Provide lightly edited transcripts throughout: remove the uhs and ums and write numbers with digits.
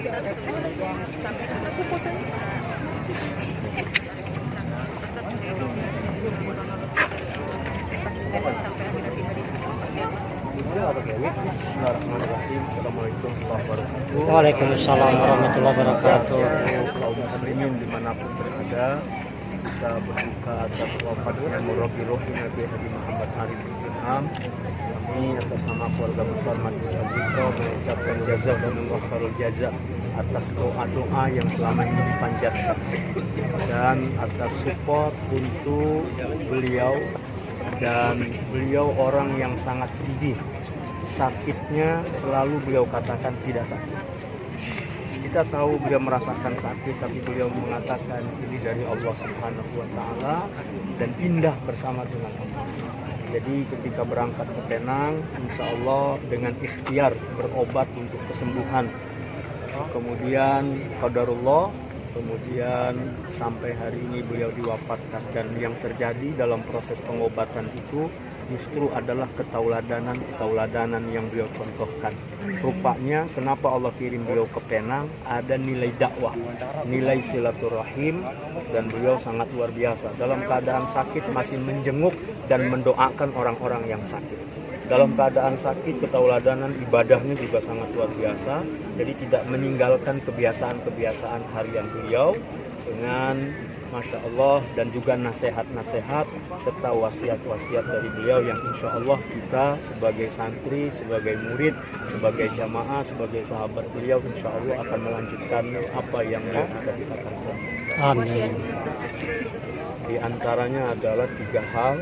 Assalamualaikum warahmatullahi wabarakatuh. Waalaikumsalam warahmatullahi wabarakatuh. Kaum muslimin dimanapun berada, kita berduka atas wafatnya murabbi rohi Nabi Haji Muhammad Arif Ilham. Kami atas nama keluarga besar Majelis Al-Zikra mengucapkan jazakallahu khairul jaza atas doa-doa yang selama ini dipanjatkan dan atas support untuk beliau, dan beliau orang yang sangat gigih. Sakitnya selalu beliau katakan tidak sakit. Kita tahu beliau merasakan sakit, tapi beliau mengatakan ini dari Allah Subhanahu wa Ta'ala dan indah bersama dengan Allah. Jadi ketika berangkat ke Penang, insya Allah dengan ikhtiar berobat untuk kesembuhan. Kemudian qadarullah, kemudian sampai hari ini beliau diwafatkan, dan yang terjadi dalam proses pengobatan itu justru adalah ketauladanan yang beliau contohkan. Rupanya kenapa Allah kirim beliau ke Penang, ada nilai dakwah, nilai silaturahim, dan beliau sangat luar biasa. Dalam keadaan sakit masih menjenguk dan mendoakan orang-orang yang sakit. Dalam keadaan sakit, ketauladanan ibadahnya juga sangat luar biasa. Jadi tidak meninggalkan kebiasaan-kebiasaan harian beliau dengan Masya Allah, dan juga nasihat-nasihat serta wasiat-wasiat dari beliau yang insya Allah kita sebagai santri, sebagai murid, sebagai jamaah, sebagai sahabat beliau insya Allah akan melanjutkan apa yang beliau cita-citakan. Amin. Di antaranya adalah 3 hal,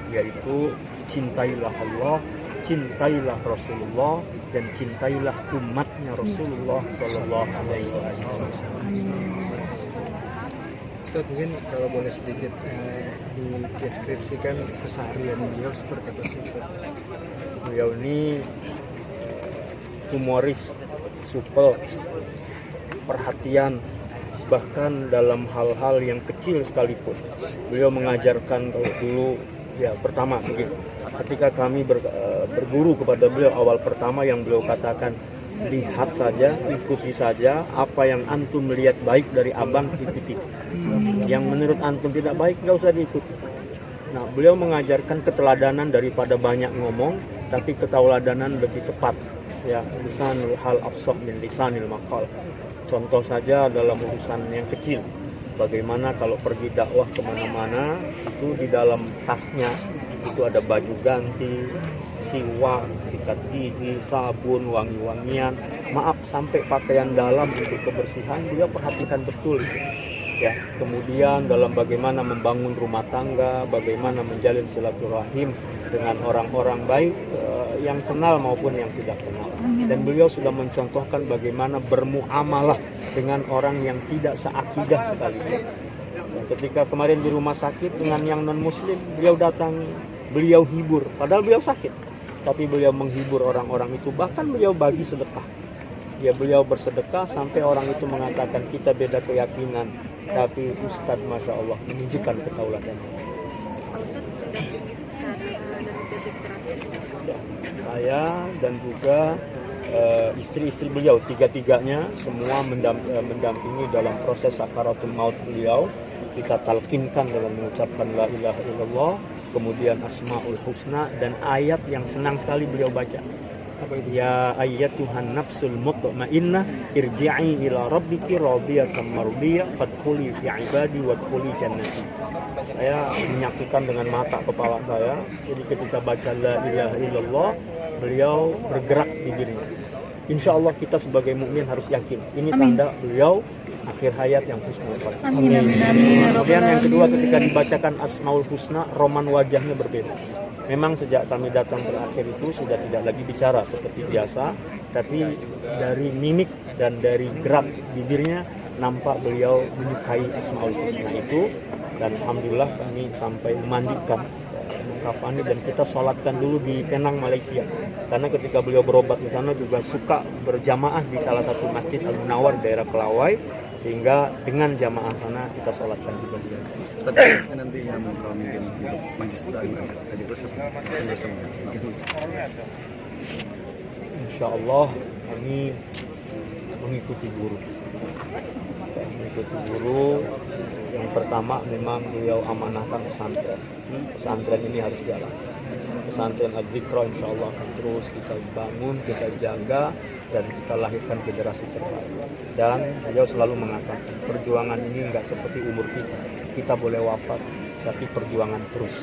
yaitu cintailah Allah, cintailah Rasulullah, dan cintailah umatnya Rasulullah Sallallahu Alaihi Wasallam. Ustaz, mungkin kalau boleh sedikit dideskripsikan keseharian beliau seperti apa sih, Ustaz? Beliau ini humoris, supel, perhatian, bahkan dalam hal-hal yang kecil sekalipun. Beliau mengajarkan kalau dulu, ya pertama begini, ketika kami berguru kepada beliau, awal pertama yang beliau katakan, lihat saja, ikuti saja, apa yang antum melihat baik dari abang ikuti, yang menurut antum tidak baik nggak usah diikuti. Nah, beliau mengajarkan keteladanan daripada banyak ngomong, tapi keteladanan lebih tepat. Ya, lisanul hal afsah min lisanil maqal. Contoh saja dalam urusan yang kecil, bagaimana kalau pergi dakwah kemana-mana, itu di dalam tasnya itu ada baju ganti, siwak, sikat gigi, sabun, wangi-wangian, maaf sampai pakaian dalam untuk kebersihan beliau perhatikan betul itu. Ya, kemudian dalam bagaimana membangun rumah tangga, bagaimana menjalin silaturahim dengan orang-orang baik, yang kenal maupun yang tidak kenal. Dan beliau sudah mencontohkan bagaimana bermuamalah dengan orang yang tidak seakidah sekalipun. Ketika kemarin di rumah sakit dengan yang non-muslim, beliau datang, beliau hibur, padahal beliau sakit, tapi beliau menghibur orang-orang itu, bahkan beliau bagi sedekah. Ya, beliau bersedekah sampai orang itu mengatakan kita beda keyakinan, tapi Ustadz Masya Allah menunjukkan ketauladanan. Saya dan juga istri-istri beliau, tiga-tiganya semua mendampingi dalam proses sakaratul maut beliau. Kita talqinkan dalam mengucapkan la ilaha illallah, kemudian asmaul husna, dan ayat yang senang sekali beliau baca. Ya ayyatuhan nafsul mutmainnah irji'i ila rabbiki radiyatan mardiyah fadkhuli fi ibadi wadkhuli jannati. Saya menyaksikan dengan mata kepala saya. Jadi ketika baca la ilaha illallah, beliau bergerak bibirnya. Insya Allah kita sebagai mukmin harus yakin ini tanda beliau akhir hayat yang husnul khotimah. Amin, amin, amin. Kemudian yang kedua, ketika dibacakan asmaul husna, roman wajahnya berbeda. Memang sejak kami datang terakhir itu sudah tidak lagi bicara seperti biasa, tapi dari mimik dan dari gerak bibirnya nampak beliau menyukai asmaul husna itu. Dan alhamdulillah kami sampai memandikan kafani dan kita sholatkan dulu di Penang, Malaysia. Karena ketika beliau berobat di sana juga suka berjamaah di salah satu masjid Al-Munawar daerah Kelawai, sehingga dengan jamaah sana kita sholatkan juga di sana. Tapi nanti yang kalau mungkin untuk majlis taklim aja bersama. Insya Allah kami mengikuti guru. Mengikuti guru, yang pertama memang beliau amanahkan pesantren. Pesantren ini harus jalan. Pesantren Al-Zikra insya Allah akan terus kita bangun, kita jaga, dan kita lahirkan generasi terbaik. Dan beliau selalu mengatakan, perjuangan ini nggak seperti umur kita. Kita boleh wafat, tapi perjuangan terus.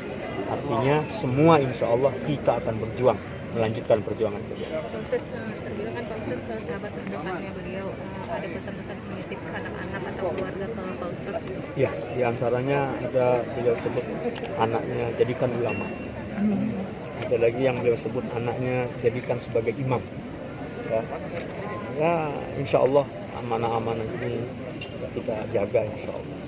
Artinya semua insya Allah kita akan berjuang, melanjutkan perjuangan beliau. Pak Ustadz, terbilang kan Pak Ustadz ke sahabat terdekatnya beliau ada pesan-pesan menitip anak-anak atau keluarga ke Pak Ustadz? Ya, diantaranya ada beliau sebut anaknya jadikan ulama. Ada lagi yang beliau sebut anaknya jadikan sebagai imam. Ya insya Allah amanah-amanah ini kita jaga insya Allah.